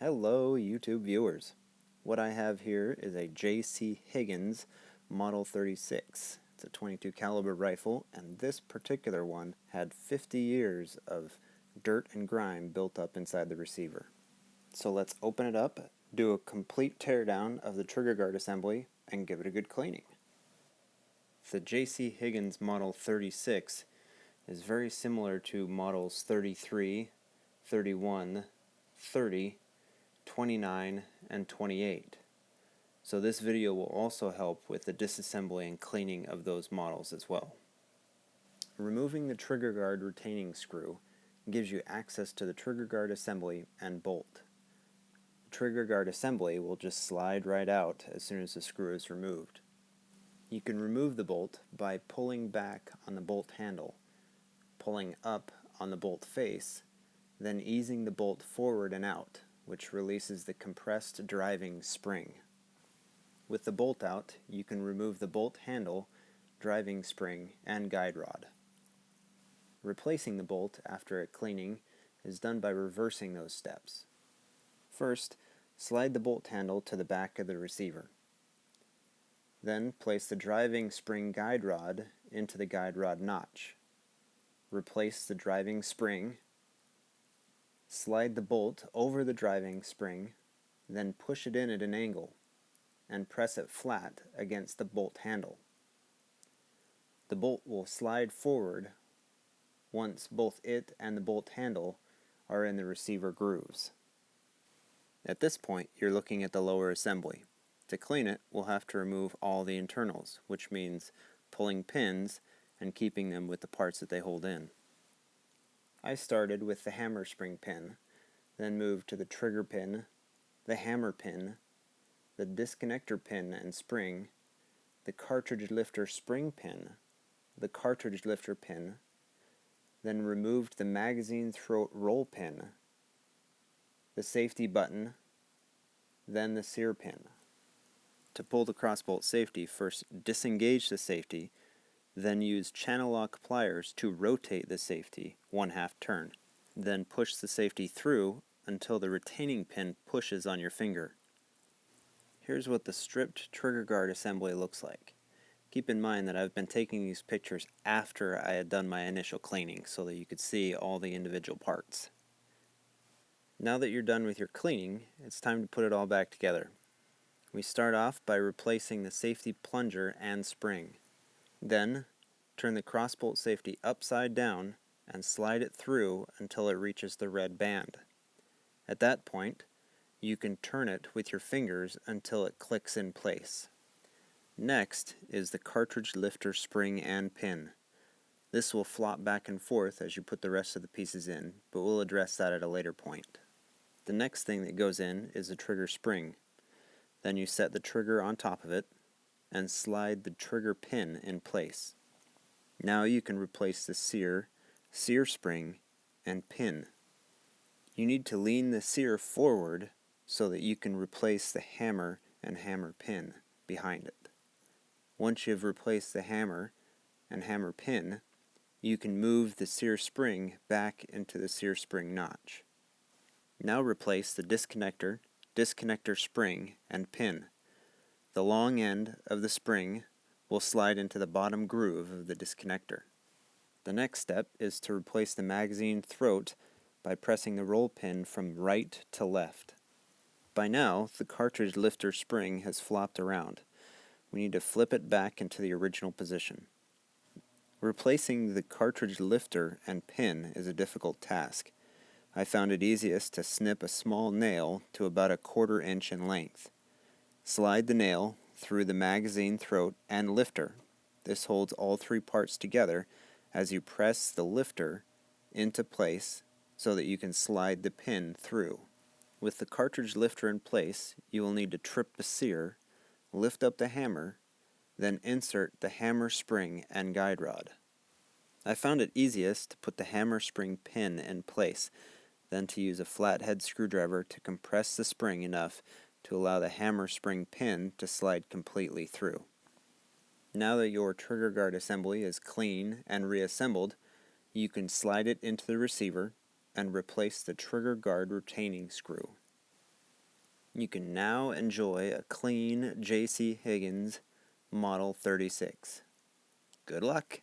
Hello YouTube viewers. What I have here is a J.C. Higgins Model 36. It's a .22 caliber rifle, and this particular one had 50 years of dirt and grime built up inside the receiver. So let's open it up, do a complete teardown of the trigger guard assembly, and give it a good cleaning. The J.C. Higgins Model 36 is very similar to models 33, 31, 30, 29, and 28. So this video will also help with the disassembly and cleaning of those models as well. Removing the trigger guard retaining screw gives you access to the trigger guard assembly and bolt. The trigger guard assembly will just slide right out as soon as the screw is removed. You can remove the bolt by pulling back on the bolt handle, pulling up on the bolt face, then easing the bolt forward and out, which releases the compressed driving spring. With the bolt out, you can remove the bolt handle, driving spring, and guide rod. Replacing the bolt after a cleaning is done by reversing those steps. First, slide the bolt handle to the back of the receiver. Then place the driving spring guide rod into the guide rod notch. Replace the driving spring. Slide the bolt over the driving spring, then push it in at an angle and press it flat against the bolt handle. The bolt will slide forward once both it and the bolt handle are in the receiver grooves. At this point, you're looking at the lower assembly. To clean it, we'll have to remove all the internals, which means pulling pins and keeping them with the parts that they hold in. I started with the hammer spring pin, then moved to the trigger pin, the hammer pin, the disconnector pin and spring, the cartridge lifter spring pin, the cartridge lifter pin, then removed the magazine throat roll pin, the safety button, then the sear pin. To pull the crossbolt safety, first disengage the safety, then use channel lock pliers to rotate the safety 1/2 turn. Then push the safety through until the retaining pin pushes on your finger. Here's what the stripped trigger guard assembly looks like. Keep in mind that I've been taking these pictures after I had done my initial cleaning so that you could see all the individual parts. Now that you're done with your cleaning, it's time to put it all back together. We start off by replacing the safety plunger and spring. Then, turn the crossbolt safety upside down and slide it through until it reaches the red band. At that point, you can turn it with your fingers until it clicks in place. Next is the cartridge lifter spring and pin. This will flop back and forth as you put the rest of the pieces in, but we'll address that at a later point. The next thing that goes in is the trigger spring. Then you set the trigger on top of it and slide the trigger pin in place. Now you can replace the sear spring, and pin. You need to lean the sear forward so that you can replace the hammer and hammer pin behind it. Once you've replaced the hammer and hammer pin, you can move the sear spring back into the sear spring notch. Now replace the disconnector spring, and pin. The long end of the spring will slide into the bottom groove of the disconnector. The next step is to replace the magazine throat by pressing the roll pin from right to left. By now, the cartridge lifter spring has flopped around. We need to flip it back into the original position. Replacing the cartridge lifter and pin is a difficult task. I found it easiest to snip a small nail to about 1/4 inch in length. Slide the nail through the magazine throat and lifter. This holds all 3 parts together as you press the lifter into place so that you can slide the pin through. With the cartridge lifter in place, you will need to trip the sear, lift up the hammer, then insert the hammer spring and guide rod. I found it easiest to put the hammer spring pin in place, then to use a flathead screwdriver to compress the spring enough to allow the hammer spring pin to slide completely through. Now that your trigger guard assembly is clean and reassembled, you can slide it into the receiver and replace the trigger guard retaining screw. You can now enjoy a clean J.C. Higgins Model 36. Good luck!